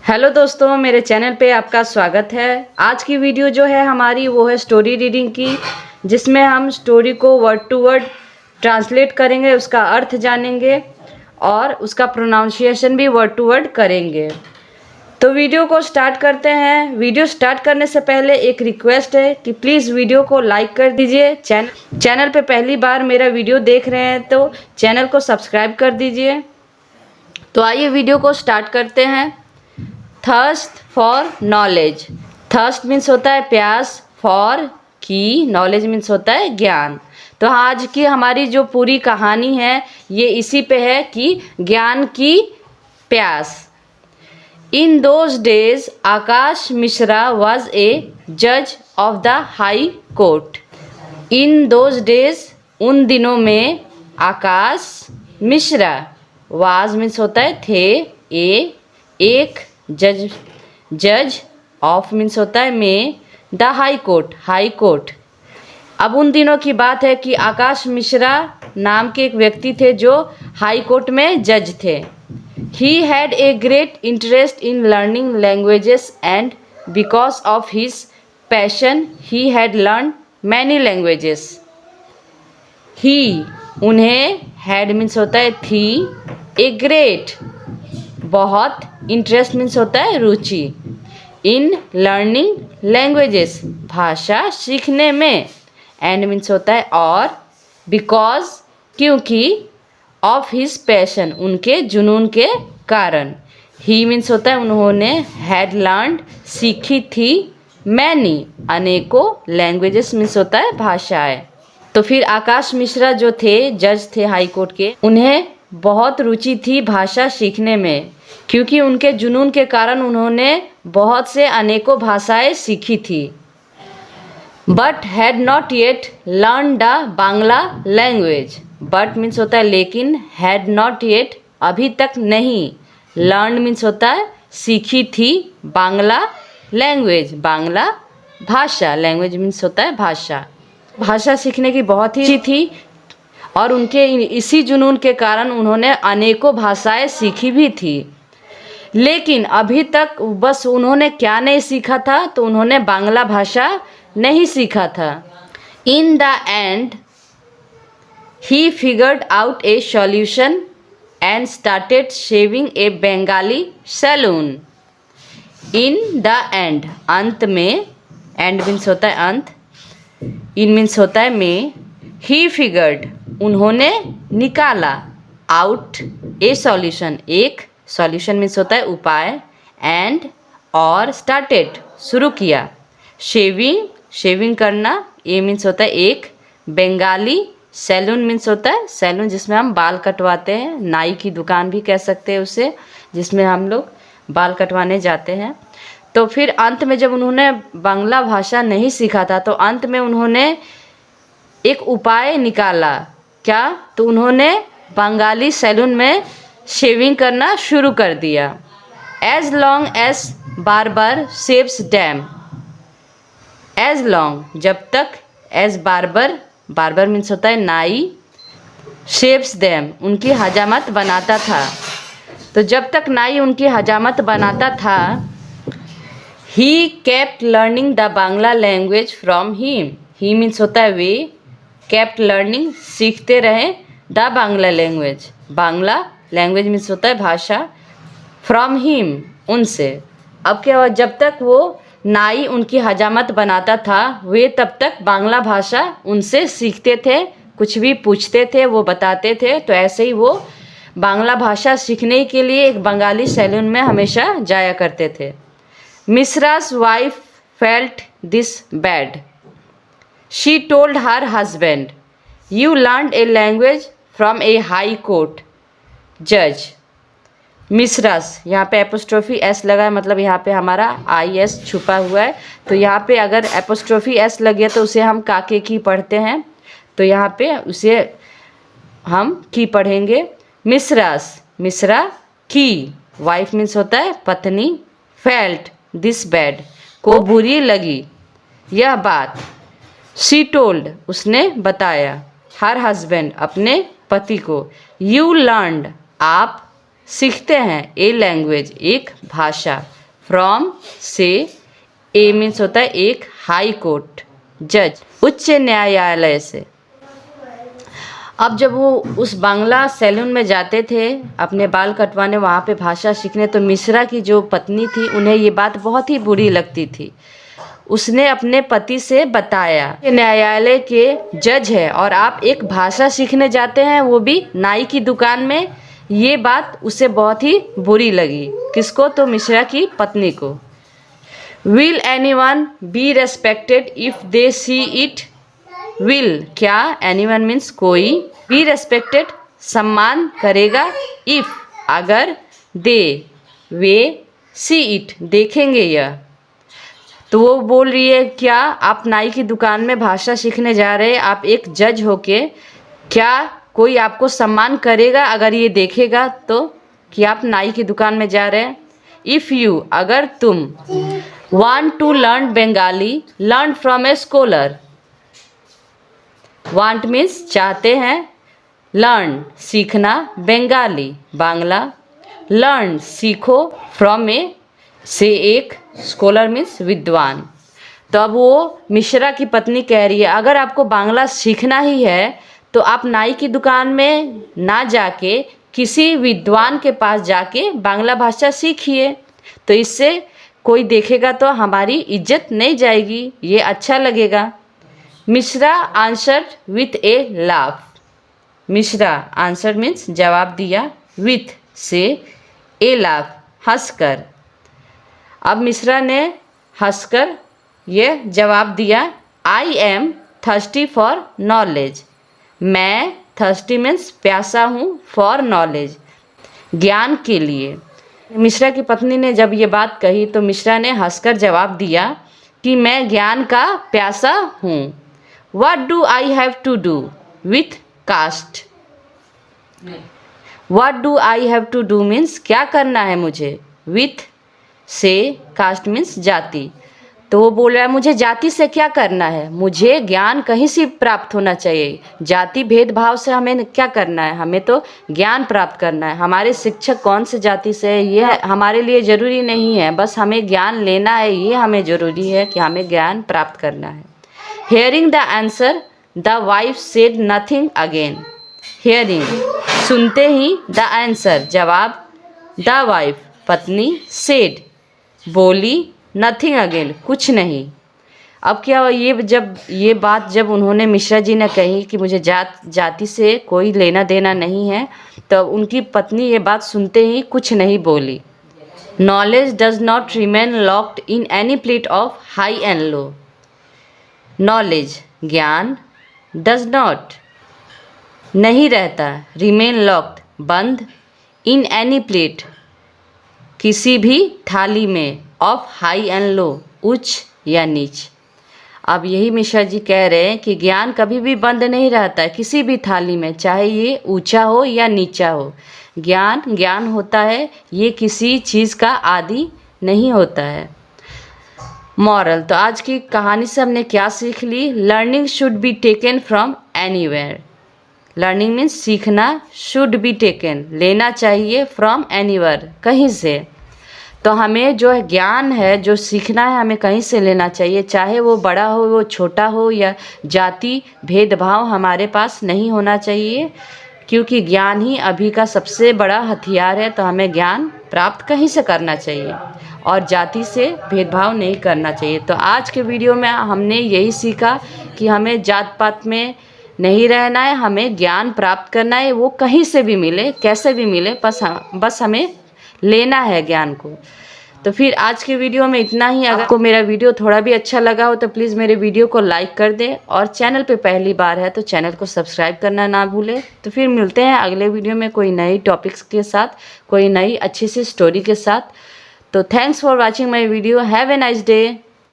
Hello दोस्तों, मेरे channel पे आपका स्वागत है। आज की वीडियो जो है हमारी वो है स्टोरी रीडिंग की, जिसमें हम स्टोरी को वर्ड टू वर्ड ट्रांसलेट करेंगे, उसका अर्थ जानेंगे और उसका प्रोनाउंसिएशन भी वर्ड टू वर्ड करेंगे। तो वीडियो को स्टार्ट करते हैं। वीडियो स्टार्ट करने से पहले एक रिक्वेस्ट है कि प्लीज़ वीडियो को लाइक कर दीजिए। चैनल पे पहली बार मेरा वीडियो देख रहे हैं तो चैनल को सब्सक्राइब कर दीजिए। तो आइए वीडियो को स्टार्ट करते हैं। Thirst for knowledge. Thirst means होता है प्यास, फॉर की नॉलेज मीन्स होता है ज्ञान। तो आज की हमारी जो पूरी कहानी है ये इसी पे है कि ज्ञान की प्यास। In those days Akash Mishra was a जज of the high court. In those days उन दिनों में, आकाश मिश्रा वाज मीन्स होता है थे, एक जज ऑफ मीन्स होता है में, द हाई कोर्ट। अब उन दिनों की बात है कि आकाश मिश्रा नाम के एक व्यक्ति थे जो हाई कोर्ट में जज थे। He had a great interest in learning languages and because of his passion he had learn many languages. He उन्हें, हैड मीन्स होता है थी, ए ग्रेट बहुत, इंटरेस्ट मीन्स होता है रुचि, इन लर्निंग लैंग्वेजेस भाषा सीखने में, एंड मीन्स होता है और, बिकॉज क्योंकि, ऑफ हिज पैशन उनके जुनून के कारण, ही मीन्स होता है उन्होंने, हैड लर्नड सीखी थी, मैनी अनेकों, लैंग्वेजेस मीन्स होता है भाषाएं। तो फिर आकाश मिश्रा जो थे, जज थे हाई कोर्ट के, उन्हें बहुत रुचि थी भाषा सीखने में, क्योंकि उनके जुनून के कारण उन्होंने बहुत से अनेकों भाषाएं सीखी थी। But had not yet learn the Bangla language. But means होता है लेकिन, हैड नॉट येट अभी तक नहीं, लर्न मीन्स होता है सीखी थी, बांग्ला लैंग्वेज बांग्ला भाषा, लैंग्वेज मीन्स होता है भाषा। भाषा सीखने की बहुत ही थी और उनके इसी जुनून के कारण उन्होंने अनेकों भाषाएं सीखी भी थी। लेकिन अभी तक बस उन्होंने क्या नहीं सीखा था, तो उन्होंने बांग्ला भाषा नहीं सीखा था। In the end he figured out a solution and started shaving a Bengali saloon. In the end अंत में, एंड मीन्स होता है अंत, इन मीन्स होता है में, ही फिगर्ड उन्होंने निकाला, आउट ए सॉल्यूशन एक, सॉल्यूशन मीन्स होता है उपाय, एंड और, स्टार्टेड शुरू किया, शेविंग करना, ए मीन्स होता है एक, बंगाली सैलून मीन्स होता है सैलून जिसमें हम बाल कटवाते हैं, नाई की दुकान भी कह सकते हैं उसे, जिसमें हम लोग बाल कटवाने जाते हैं। तो फिर अंत में जब उन्होंने बांग्ला भाषा नहीं सीखा था तो अंत में उन्होंने एक उपाय निकाला। क्या? तो उन्होंने बंगाली सैलून में शेविंग करना शुरू कर दिया। As long as barber shaves damn. As long जब तक, एज बार्बर मीन्स होता है नाई, शेव्स डैम उनकी हजामत बनाता था। तो जब तक नाई उनकी हजामत बनाता था, he kept learning the Bangla language from him. He means होता है वे, केप्ट लर्निंग सीखते रहे, the Bangla language Bangla language means होता है भाषा, फ्रॉम हिम उनसे। अब क्या हुआ, जब तक वो नाई उनकी हजामत बनाता था वे तब तक बांग्ला भाषा उनसे सीखते थे, कुछ भी पूछते थे वो बताते थे। तो ऐसे ही वो बांग्ला भाषा सीखने के लिए एक बंगाली सैलून में हमेशा जाया करते थे। मिश्रा's wife felt this bad. She told her husband, "You learned a language from a high court judge." Mishra's, यहाँ पे एपोस्ट्रोफी एस लगा है, मतलब यहाँ पे हमारा आई एस छुपा हुआ है। तो यहाँ पे अगर एपोस्ट्रोफी एस लग गया तो उसे हम काके की पढ़ते हैं, तो यहाँ पे उसे हम की पढ़ेंगे। मिश्रास, मिश्रा की, वाइफ मीन्स होता है पत्नी, फेल्ट दिस बैड को बुरी लगी यह बात, शी टोल्ड उसने बताया, हर हस्बैंड अपने पति को, यू लर्नड आप सीखते हैं, ए लैंग्वेज एक भाषा, फ्रॉम से, ए मीन्स होता है एक हाई कोर्ट, जज, उच्च न्यायालय से। अब जब वो उस बांग्ला सैलून में जाते थे अपने बाल कटवाने, वहाँ पे भाषा सीखने, तो मिश्रा की जो पत्नी थी उन्हें ये बात बहुत ही बुरी लगती थी। उसने अपने पति से बताया कि न्यायालय के जज है और आप एक भाषा सीखने जाते हैं, वो भी नाई की दुकान में। ये बात उसे बहुत ही बुरी लगी। किसको? तो मिश्रा की पत्नी को। Will anyone B respected if they see it? Will, क्या? एनीवन मीन्स कोई, बी रेस्पेक्टेड सम्मान करेगा, इफ अगर, दे वे, सी इट देखेंगे यह। तो वो बोल रही है क्या आप नाई की दुकान में भाषा सीखने जा रहे हैं, आप एक जज होके, क्या कोई आपको सम्मान करेगा अगर ये देखेगा तो कि आप नाई की दुकान में जा रहे हैं? इफ़ यू, अगर तुम, want to learn Bengali, learn from a scholar. Want means चाहते हैं, लर्न सीखना, बंगाली बांग्ला, लर्न सीखो, फ्रॉम ए से एक, स्कॉलर मीन्स विद्वान। तो अब वो मिश्रा की पत्नी कह रही है अगर आपको बांग्ला सीखना ही है तो आप नाई की दुकान में ना जाके किसी विद्वान के पास जाके बांग्ला भाषा सीखिए, तो इससे कोई देखेगा तो हमारी इज्जत नहीं जाएगी, ये अच्छा लगेगा। Mishra answered with A laugh. Mishra answer means जवाब दिया, विथ से, ए लाफ हंसकर। अब मिश्रा ने हंसकर ये जवाब दिया, I am thirsty for knowledge. मैं, थर्स्टी मीन्स प्यासा हूँ, फॉर नॉलेज ज्ञान के लिए। मिश्रा की पत्नी ने जब ये बात कही तो मिश्रा ने हंसकर जवाब दिया कि मैं ज्ञान का प्यासा हूँ। What do I have to do with caste? What do I have to do means क्या करना है मुझे, विथ से, कास्ट मीन्स जाति। तो वो बोल रहा है मुझे जाति से क्या करना है, मुझे ज्ञान कहीं से प्राप्त होना चाहिए। जाति भेदभाव से हमें क्या करना है, हमें तो ज्ञान प्राप्त करना है। हमारे शिक्षक कौन से जाति से है ये हमारे लिए ज़रूरी नहीं है, बस हमें ज्ञान लेना है, ये हमें ज़रूरी है कि हमें ज्ञान प्राप्त करना है। Hearing the answer the wife said nothing again. Hearing सुनते ही, द आंसर जवाब, द वाइफ पत्नी, सेड बोली, नथिंग अगेन कुछ नहीं। अब क्या हुआ, ये बात जब उन्होंने मिश्रा जी ने कही कि मुझे जाति से कोई लेना देना नहीं है, तो उनकी पत्नी ये बात सुनते ही कुछ नहीं बोली। Knowledge does not remain locked in any plate of high and low. Knowledge ज्ञान, डज नॉट नहीं रहता, रिमेन लॉक्ड बंद, इन एनी प्लेट किसी भी थाली में, ऑफ हाई एंड लो उच्च या नीच। अब यही मिश्रा जी कह रहे हैं कि ज्ञान कभी भी बंद नहीं रहता है किसी भी थाली में, चाहे ये ऊंचा हो या नीचा हो। ज्ञान ज्ञान होता है, ये किसी चीज़ का आदि नहीं होता है। मॉरल, तो आज की कहानी से हमने क्या सीख ली? Learning should be taken from anywhere. Learning means सीखना, शुड बी टेकन लेना चाहिए, फ्रॉम एनीवेयर कहीं से। तो हमें जो है ज्ञान है, जो सीखना है, हमें कहीं से लेना चाहिए, चाहे वो बड़ा हो, वो छोटा हो, या जाति भेदभाव हमारे पास नहीं होना चाहिए, क्योंकि ज्ञान ही अभी का सबसे बड़ा हथियार है। तो हमें ज्ञान प्राप्त कहीं से करना चाहिए और जाति से भेदभाव नहीं करना चाहिए। तो आज के वीडियो में हमने यही सीखा कि हमें जात पात में नहीं रहना है, हमें ज्ञान प्राप्त करना है, वो कहीं से भी मिले, कैसे भी मिले, बस हमें लेना है ज्ञान को। तो फिर आज के वीडियो में इतना ही। अगर आपको मेरा वीडियो थोड़ा भी अच्छा लगा हो तो प्लीज़ मेरे वीडियो को लाइक कर दें, और चैनल पे पहली बार है तो चैनल को सब्सक्राइब करना ना भूलें। तो फिर मिलते हैं अगले वीडियो में कोई नई टॉपिक्स के साथ, कोई नई अच्छी सी स्टोरी के साथ। तो thanks for watching my video. Have a nice day.